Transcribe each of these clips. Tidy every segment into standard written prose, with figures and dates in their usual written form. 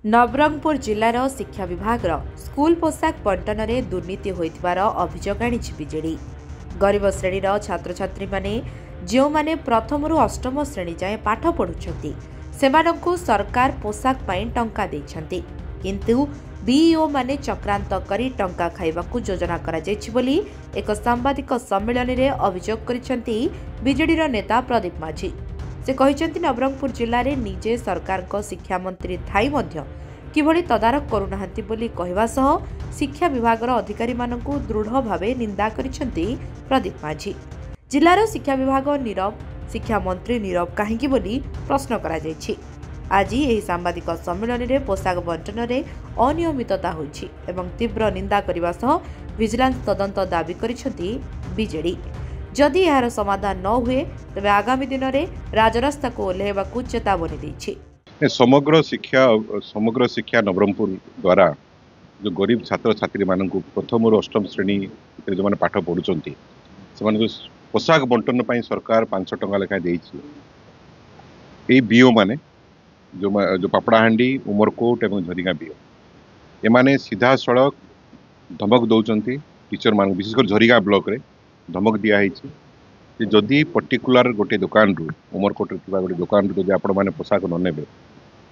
नवरंगपुर जिलार शिक्षा विभाग स्कूल पोशाक बंटन में दुर्नीति होइथिबार अभियोग आनिछि बीजेडी। गरीब श्रेणीर छात्र छात्री माने जो माने प्रथम रु अष्टम श्रेणी जाए पाठ पढ़ुछंती सेमानंकु सरकार पोशाक पाई टंका देछंती, किंतु बीईओ माने चक्रांत करी टंका खाइबाकू योजना करा जायछि बोली एक सांबादिक सम्मेलन में अभियोग करिसेंती बीजेडी नेता प्रदीप माझी। से कहिसेंती नवरंगपुर जिले में निजे सरकार को शिक्षा मंत्री थाई मध्य किभली तदारक करुनाहांती बोली कहवा सह शिक्षा विभाग अधिकारी मानकु दृढ़ भावे निंदा करिसेंती प्रदीप माझी। जिलार शिक्षा विभाग नीरव, शिक्षा मंत्री नीरव काहेकि बोली प्रश्न करा जायछि। आज यह सांबादिक सम्मेलन में पोशाक बंटन में अनियमितता होइछि एवं तीव्र निंदा करने सह विजिलेंस तदंत दाबी करिसेंती बीजेडी। जदि यार समाधान न हुए तबे आगामी दिन में राजरास्ता को ओह्लैबाकू चेतावनी देछि। समग्र शिक्षा नवरंगपुर द्वारा जो गरीब छात्र छात्री मानक प्रथम रु अष्टम श्रेणी जो मैंने पाठ पढ़ुंट से पोशाक बंटन पर सरकार 5 टंका लेखा देई बीओ माने जो पापड़ाहांडी, उमरकोट और झरिगा बीओ एमाने सीधा सड़क धमक दौरान टीचर मान विशेषकर झरिगा ब्लॉक रे धमक दिखाई जदि पर्टिकुलर गोटे दुकान रु उमरकोट गोटे दुकान रु आपण मैंने पोशाक न नेबे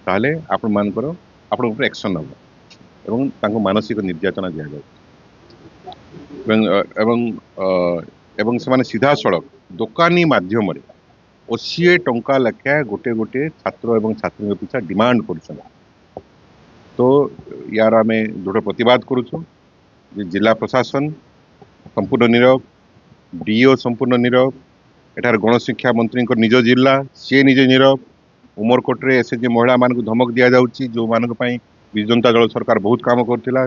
ताहले आपण मानकर आपण ऊपर एक्शन नब एवं मानसिक निर्यातना दिया एवं से सीधा सड़क दुकानी माध्यम 80 टंका लेखा गोटे गोटे छात्र एवं छात्री पिछा डिमांड कर। तो यार आम दृढ़ प्रतिवाद करुचु। जिला प्रशासन संपूर्ण नीरव, डीओ संपूर्ण नीरव, एठार गणशिक्षा मंत्री निज जिला सी निजे नीरव। उमरकोटे एसएचजी महिला मान धमक दि जाऊँगी जो मान विजु जनता दल सरकार बहुत काम करथिला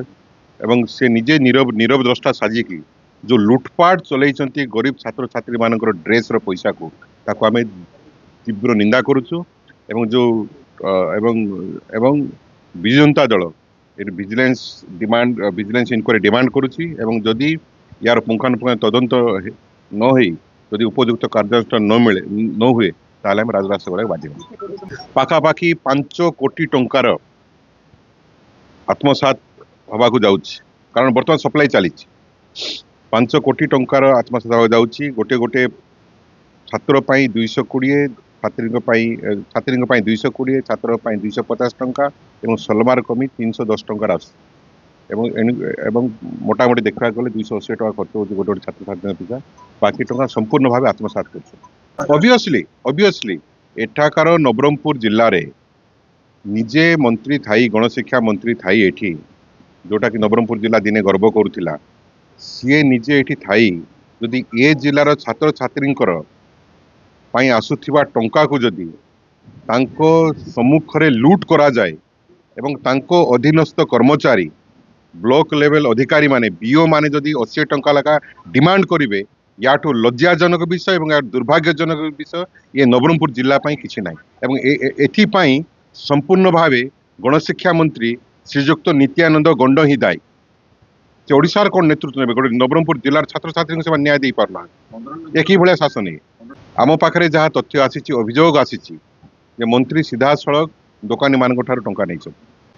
एवं से निजे नीरव द्रष्टा साजिकी जो लुटपाट चलैचंती गरीब छात्र छात्री मानकर ड्रेस रो पैसा को ताको आमे तीव्र निंदा करुचु एवं जो एवं Biju Janata Dal vigilance inquiry demand करुची एवं जदि यार पुंखानुपुंख तदंत न होई जदि उपयुक्त कार्यानुष्ठान न हुए ताले हम राजरास्ता गले बाध्य। पाखापाखि 5 कोटी टंकार आत्मसात हवाकू जाउछि कारण बर्तमान सप्लाई चली 5 कोटी टंकार आत्मसात हो जाउछि। गोटे गोटे छात्र 220, छात्री 220, छात्र 250 टंका एवं सलमार कमी 310 टंका एवं मोटामोटी देखा गले 280 टका खर्च हो गोटे गोटे छात्र छात्री पिछा बाकी टंका संपूर्ण भाव आत्मसात कर। ऑब्वियसली एठाकार नवरंगपुर जिले में निजे मंत्री थाई गणशिक्षा मंत्री थाई एठी जोटा कि नवरंगपुर जिला दिने गर्व करुला सी निजे एठी थाई जदि ए जिलार छात्र छात्री आसुथिबा टंका को जदि तांको सम्मुख रे लूट करा जाए एवं तांको अधीनस्थ कर्मचारी ब्लॉक लेवल अधिकारी माने बीओ माने जदि 80 टंका लगा डिमांड करिवे याठू लज्जाजनक विषय एवं दुर्भाग्यजनक विषय ये नवरंगपुर जिला पाई किछि नाही एवं एथि पाई संपूर्ण भावे गणशिक्षा मंत्री श्रीजुक्त नित्यानंद गंड ही दायी से ओडिशार कौन नेतृत्व ने गोटे नवरंगपुर जिलार छात्र छात्री से न्याय दे पारना एक ही भाया शासन है। आम पाखे जहाँ तथ्य आसी अभियोग आसी मंत्री सीधा सड़क दुकानी मान टंका नहीं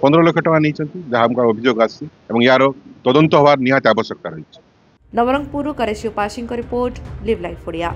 15 लाख टंका नहीं जहाँ हमको अभियोग आसी यार तदंत हवार निहात आवश्यकता रही। नवरंगपुर करेशी उपासी रिपोर्ट लिव लाइफ ओडिया।